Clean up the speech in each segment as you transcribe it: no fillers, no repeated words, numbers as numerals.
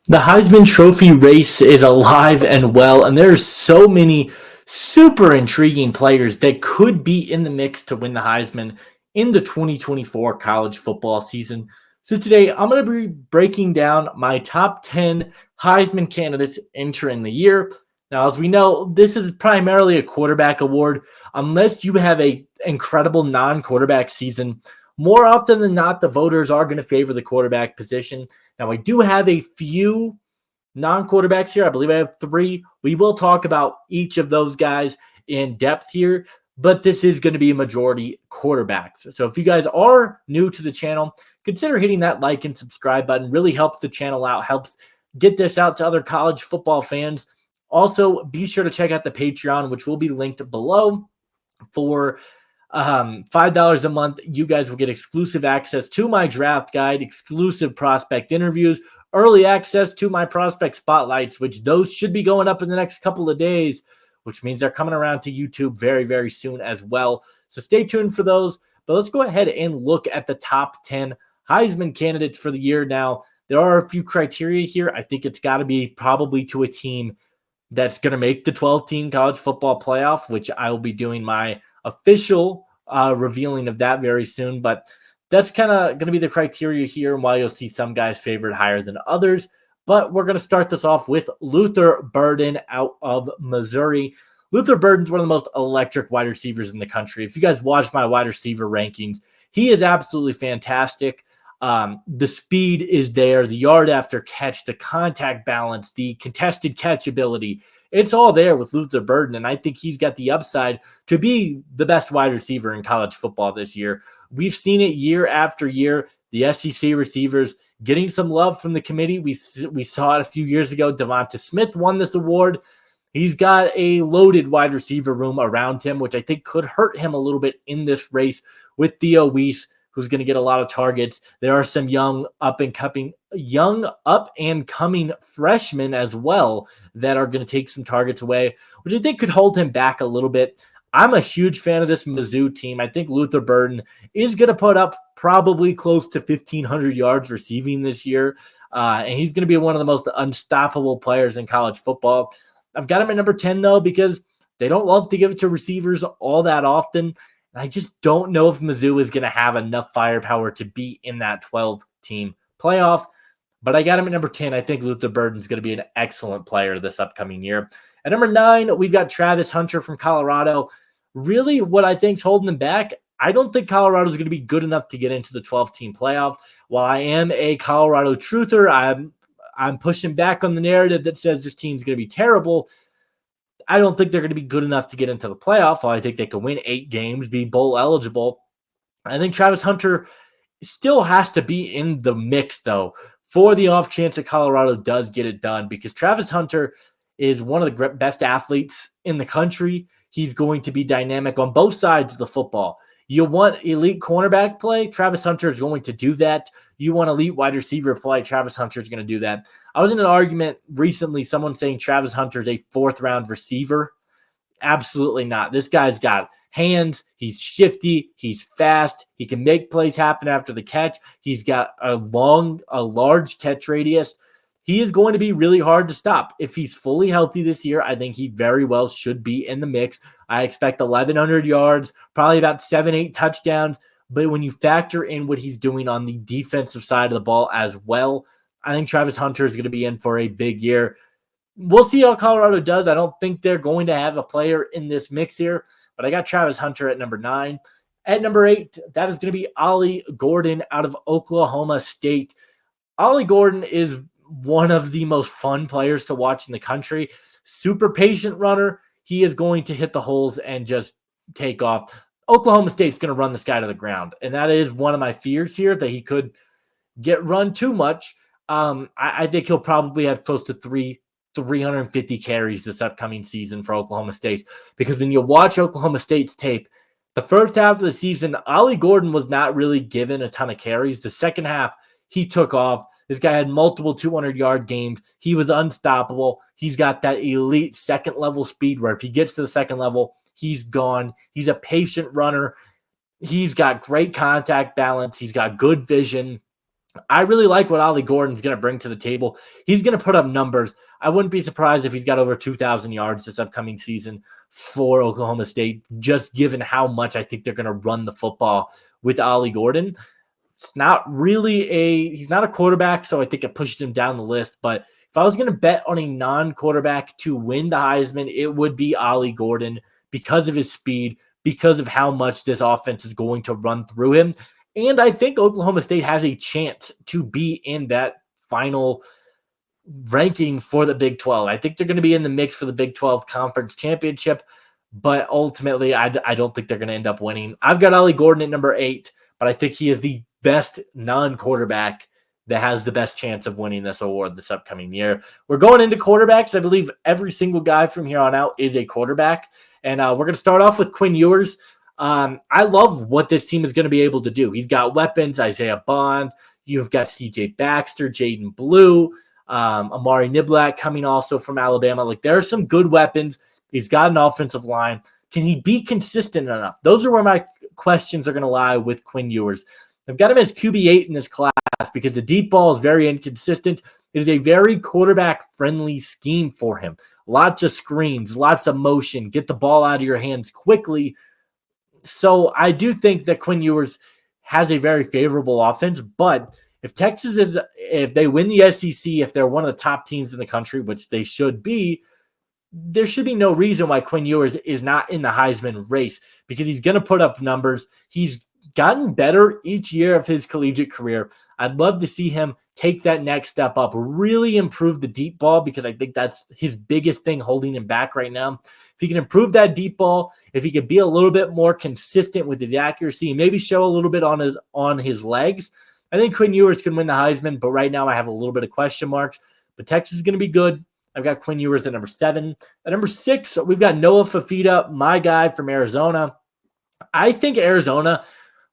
The Heisman Trophy race is alive and well, and there's so many super intriguing players that could be in the mix to win the Heisman in the 2024 college football season. So today I'm going to be breaking down my top 10 Heisman candidates entering the year. Now, as we know, this is primarily a quarterback award. Unless you have a incredible non-quarterback season, more often than not, the voters are going to favor the quarterback position. Now, I do have a few non-quarterbacks here. I believe I have three. We will talk about each of those guys in depth here, but this is going to be a majority quarterbacks. So if you guys are new to the channel, consider hitting that like and subscribe button. Really helps the channel out, helps get this out to other college football fans. Also, be sure to check out the Patreon, which will be linked below. For $5 a month, you guys will get exclusive access to my draft guide, exclusive prospect interviews, early access to my prospect spotlights, which those should be going up in the next couple of days, which means they're coming around to YouTube very, very soon as well. So stay tuned for those. But let's go ahead and look at the top 10 Heisman candidates for the year. Now, there are a few criteria here. I think it's got to be probably to a team that's going to make the 12-team college football playoff, which I will be doing my official revealing of that very soon. But that's kind of going to be the criteria here, and why you'll see some guys favored higher than others. But we're going to start this off with Luther Burton out of Missouri. Luther Burton's one of the most electric wide receivers in the country. If you guys watch my wide receiver rankings, he is absolutely fantastic. The speed is there, the yard after catch, the contact balance, the contested catch ability. It's all there with Luther Burton, and I think he's got the upside to be the best wide receiver in college football this year. We've seen it year after year. The SEC receivers getting some love from the committee. We saw it a few years ago. Devonta Smith won this award. He's got a loaded wide receiver room around him, which I think could hurt him a little bit in this race with Theo Weiss, who's going to get a lot of targets. There are some young up and coming freshmen as well that are going to take some targets away, which I think could hold him back a little bit. I'm a huge fan of this Mizzou team. I think Luther Burton is going to put up probably close to 1,500 yards receiving this year, and he's going to be one of the most unstoppable players in college football. I've got him at number 10, though, because they don't love to give it to receivers all that often. I just don't know if Mizzou is going to have enough firepower to be in that 12-team playoff. But I got him at number 10. I think Luther Burton is going to be an excellent player this upcoming year. At number 9, we've got Travis Hunter from Colorado. Really, what I think is holding them back, I don't think Colorado is going to be good enough to get into the 12-team playoff. While I am a Colorado truther, I'm pushing back on the narrative that says this team's going to be terrible. I don't think they're going to be good enough to get into the playoff. I think they can win 8 games, be bowl eligible. I think Travis Hunter still has to be in the mix, though, for the off chance that Colorado does get it done, because Travis Hunter is one of the best athletes in the country. He's going to be dynamic on both sides of the football. You want elite cornerback play, Travis Hunter is going to do that. You want elite wide receiver play, Travis Hunter is going to do that. I was in an argument recently, someone saying Travis Hunter is a 4th-round receiver. Absolutely not. This guy's got hands. He's shifty. He's fast. He can make plays happen after the catch. He's got a large catch radius. He is going to be really hard to stop. If he's fully healthy this year, I think he very well should be in the mix. I expect 1,100 yards, probably about 7-8 touchdowns. But when you factor in what he's doing on the defensive side of the ball as well, I think Travis Hunter is going to be in for a big year. We'll see how Colorado does. I don't think they're going to have a player in this mix here, but I got Travis Hunter at number 9. At number 8, that is going to be Ollie Gordon out of Oklahoma State. Ollie Gordon is one of the most fun players to watch in the country. Super patient runner. He is going to hit the holes and just take off. Oklahoma State's going to run this guy to the ground, and that is one of my fears here, that he could get run too much. I think he'll probably have close to 350 carries this upcoming season for Oklahoma State, because when you watch Oklahoma State's tape, the first half of the season, Ollie Gordon was not really given a ton of carries. The second half, he took off. This guy had multiple 200-yard games. He was unstoppable. He's got that elite second-level speed where if he gets to the second level, he's gone. He's a patient runner. He's got great contact balance. He's got good vision. I really like what Ollie Gordon's going to bring to the table. He's going to put up numbers. I wouldn't be surprised if he's got over 2,000 yards this upcoming season for Oklahoma State, just given how much I think they're going to run the football with Ollie Gordon. He's not a quarterback, so I think it pushes him down the list. But if I was going to bet on a non-quarterback to win the Heisman, it would be Ollie Gordon because of his speed, because of how much this offense is going to run through him. And I think Oklahoma State has a chance to be in that final ranking for the Big 12. I think they're going to be in the mix for the Big 12 Conference Championship, but ultimately, I don't think they're going to end up winning. I've got Ollie Gordon at number 8, but I think he is the best non-quarterback that has the best chance of winning this award this upcoming year. We're going into quarterbacks. I believe every single guy from here on out is a quarterback, and we're going to start off with Quinn Ewers. I love what this team is going to be able to do. He's got weapons, Isaiah Bond. You've got CJ Baxter, Jaden Blue, Amari Niblack coming also from Alabama. Like, there are some good weapons. He's got an offensive line. Can he be consistent enough? Those are where my questions are going to lie with Quinn Ewers. I've got him as QB8 in this class because the deep ball is very inconsistent. It is a very quarterback-friendly scheme for him. Lots of screens, lots of motion. Get the ball out of your hands quickly. So I do think that Quinn Ewers has a very favorable offense, but if they win the SEC, if they're one of the top teams in the country, which they should be, there should be no reason why Quinn Ewers is not in the Heisman race because he's going to put up numbers. He's gotten better each year of his collegiate career. I'd love to see him take that next step up, really improve the deep ball because I think that's his biggest thing holding him back right now. If he can improve that deep ball, if he could be a little bit more consistent with his accuracy, maybe show a little bit on his legs, I think Quinn Ewers can win the Heisman, but right now I have a little bit of question marks. But Texas is going to be good. I've got Quinn Ewers at number 7. At number 6, we've got Noah Fafita, my guy from Arizona. I think Arizona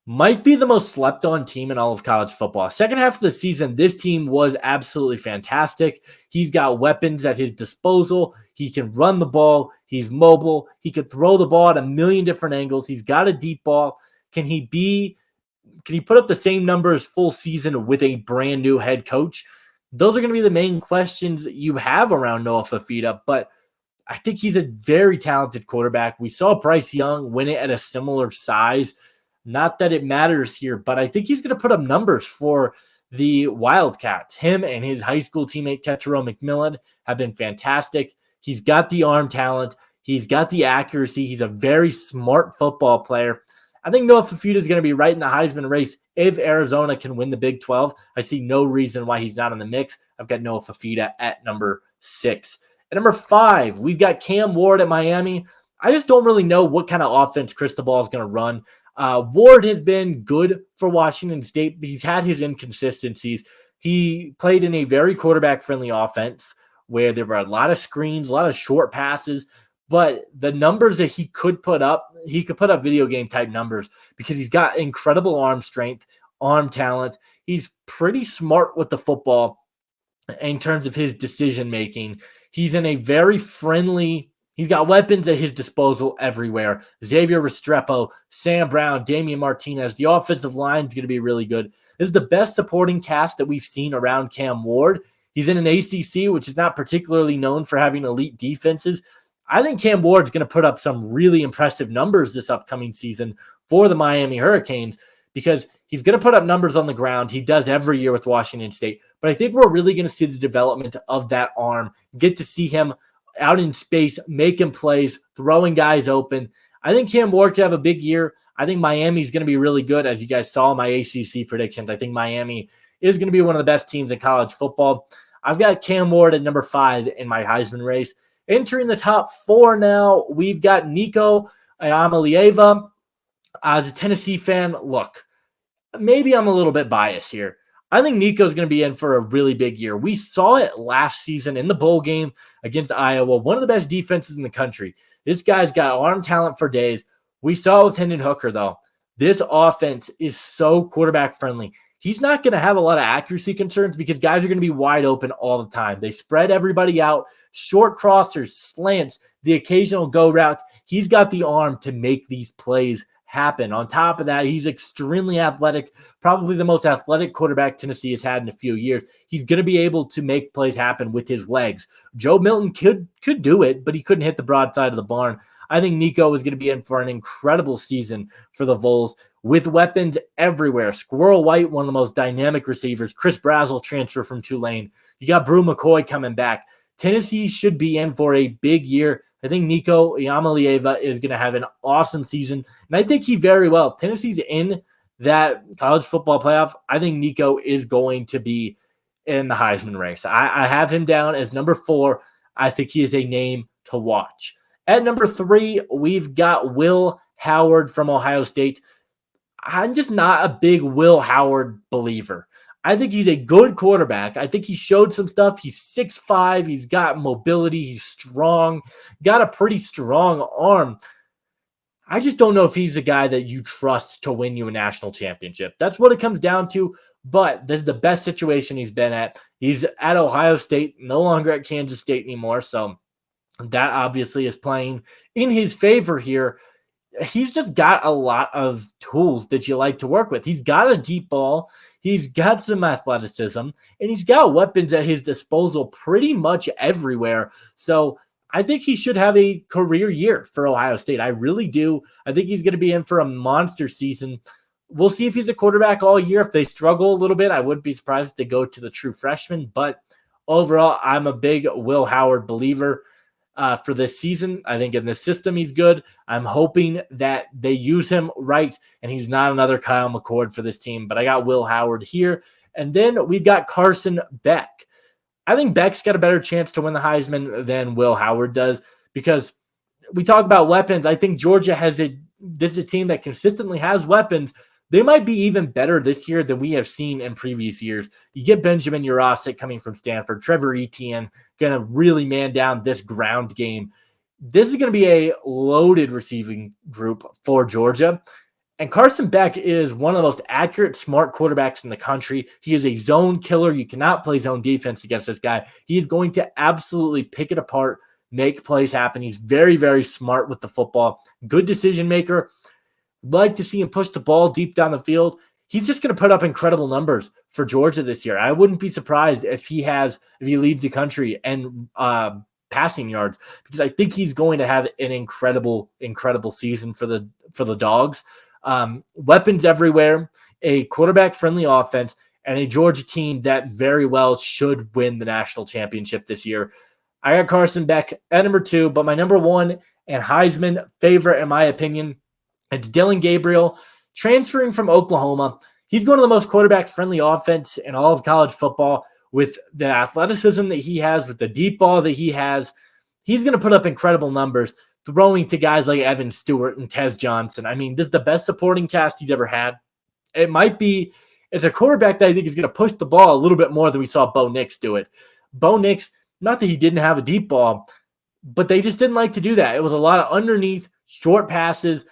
might be the most slept-on team in all of college football. Second half of the season, this team was absolutely fantastic. He's got weapons at his disposal. He can run the ball. He's mobile. He could throw the ball at a million different angles. He's got a deep ball. Can he put up the same numbers full season with a brand new head coach? Those are going to be the main questions you have around Noah Fafita, but I think he's a very talented quarterback. We saw Bryce Young win it at a similar size. Not that it matters here, but I think he's going to put up numbers for the Wildcats. Him and his high school teammate Tetero McMillan have been fantastic. He's got the arm talent. He's got the accuracy. He's a very smart football player. I think Noah Fafita is going to be right in the Heisman race. If Arizona can win the Big 12, I see no reason why he's not in the mix. I've got Noah Fafita at number 6. At number 5, we've got Cam Ward at Miami. I just don't really know what kind of offense Cristobal is going to run. Ward has been good for Washington State, but he's had his inconsistencies. He played in a very quarterback-friendly offense where there were a lot of screens, a lot of short passes, but the numbers that he could put up video game type numbers because he's got incredible arm strength, arm talent. He's pretty smart with the football in terms of his decision making. He's in a very friendly. He's got weapons at his disposal everywhere. Xavier Restrepo, Sam Brown, Damian Martinez. The offensive line is going to be really good. This is the best supporting cast that we've seen around Cam Ward. He's in an ACC, which is not particularly known for having elite defenses. I think Cam Ward's going to put up some really impressive numbers this upcoming season for the Miami Hurricanes because he's going to put up numbers on the ground. He does every year with Washington State. But I think we're really going to see the development of that arm, get to see him out in space, making plays, throwing guys open. I think Cam Ward could have a big year. I think Miami's going to be really good. As you guys saw my ACC predictions, I think Miami is going to be one of the best teams in college football. I've got Cam Ward at number 5 in my Heisman race. Entering the top 4 now, we've got Nico Agholor. As a Tennessee fan, look, maybe I'm a little bit biased here. I think Nico's going to be in for a really big year. We saw it last season in the bowl game against Iowa, one of the best defenses in the country. This guy's got arm talent for days. We saw it with Hendon Hooker, though. This offense is so quarterback friendly. He's not going to have a lot of accuracy concerns because guys are going to be wide open all the time. They spread everybody out, short crossers, slants, the occasional go route. He's got the arm to make these plays happen. On top of that, he's extremely athletic, probably the most athletic quarterback Tennessee has had in a few years. He's going to be able to make plays happen with his legs. Joe Milton could do it, but he couldn't hit the broadside of the barn. I think Nico is going to be in for an incredible season for the Vols with weapons everywhere. Squirrel White, one of the most dynamic receivers. Chris Brazzell transfer from Tulane. You got Brew McCoy coming back. Tennessee should be in for a big year. I think Nico Agholor is going to have an awesome season, and I think he very well. Tennessee's in that college football playoff. I think Nico is going to be in the Heisman race. I have him down as number 4. I think he is a name to watch. At number 3, we've got Will Howard from Ohio State. I'm just not a big Will Howard believer. I think he's a good quarterback. I think he showed some stuff. He's 6'5". He's got mobility. He's strong. Got a pretty strong arm. I just don't know if he's a guy that you trust to win you a national championship. That's what it comes down to. But this is the best situation he's been at. He's at Ohio State, no longer at Kansas State anymore. So that obviously is playing in his favor here. He's just got a lot of tools that you like to work with. He's got a deep ball. He's got some athleticism, and he's got weapons at his disposal pretty much everywhere. So I think he should have a career year for Ohio State. I really do. I think he's going to be in for a monster season. We'll see if he's a quarterback all year. If they struggle a little bit, I wouldn't be surprised if they go to the true freshman. But overall, I'm a big Will Howard believer for this season. I think in this system, he's good. I'm hoping that they use him right, and he's not another Kyle McCord for this team. But I got Will Howard here. And then we've got Carson Beck. I think Beck's got a better chance to win the Heisman than Will Howard does because we talk about weapons. I think Georgia this is a team that consistently has weapons. They might be even better this year than we have seen in previous years. You get Benjamin Urasic coming from Stanford, Trevor Etienne going to really man down this ground game. This is going to be a loaded receiving group for Georgia. And Carson Beck is one of the most accurate, smart quarterbacks in the country. He is a zone killer. You cannot play zone defense against this guy. He is going to absolutely pick it apart, make plays happen. He's very, very smart with the football. Good decision maker. Like to see him push the ball deep down the field. He's just going to put up incredible numbers for Georgia this year. I wouldn't be surprised if he leads the country and passing yards, because I think he's going to have an incredible season for the Dogs. Weapons everywhere, a quarterback-friendly offense, and a Georgia team that very well should win the national championship this year. I got Carson Beck at number 2, but my number 1 and Heisman favorite, in my opinion, it's Dillon Gabriel, transferring from Oklahoma. He's one of the most quarterback-friendly offense in all of college football. With the athleticism that he has, with the deep ball that he has, he's going to put up incredible numbers, throwing to guys like Evan Stewart and Tez Johnson. I mean, this is the best supporting cast he's ever had. It's a quarterback that I think is going to push the ball a little bit more than we saw Bo Nix do it. Bo Nix, not that he didn't have a deep ball, but they just didn't like to do that. It was a lot of underneath, short passes.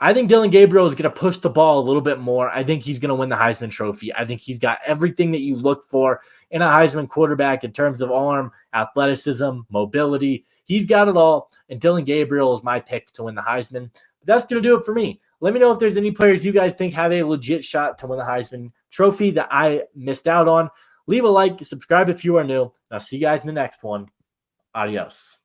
I think Dillon Gabriel is going to push the ball a little bit more. I think he's going to win the Heisman Trophy. I think he's got everything that you look for in a Heisman quarterback in terms of arm, athleticism, mobility. He's got it all, and Dillon Gabriel is my pick to win the Heisman. But that's going to do it for me. Let me know if there's any players you guys think have a legit shot to win the Heisman Trophy that I missed out on. Leave a like, subscribe if you are new. I'll see you guys in the next one. Adios.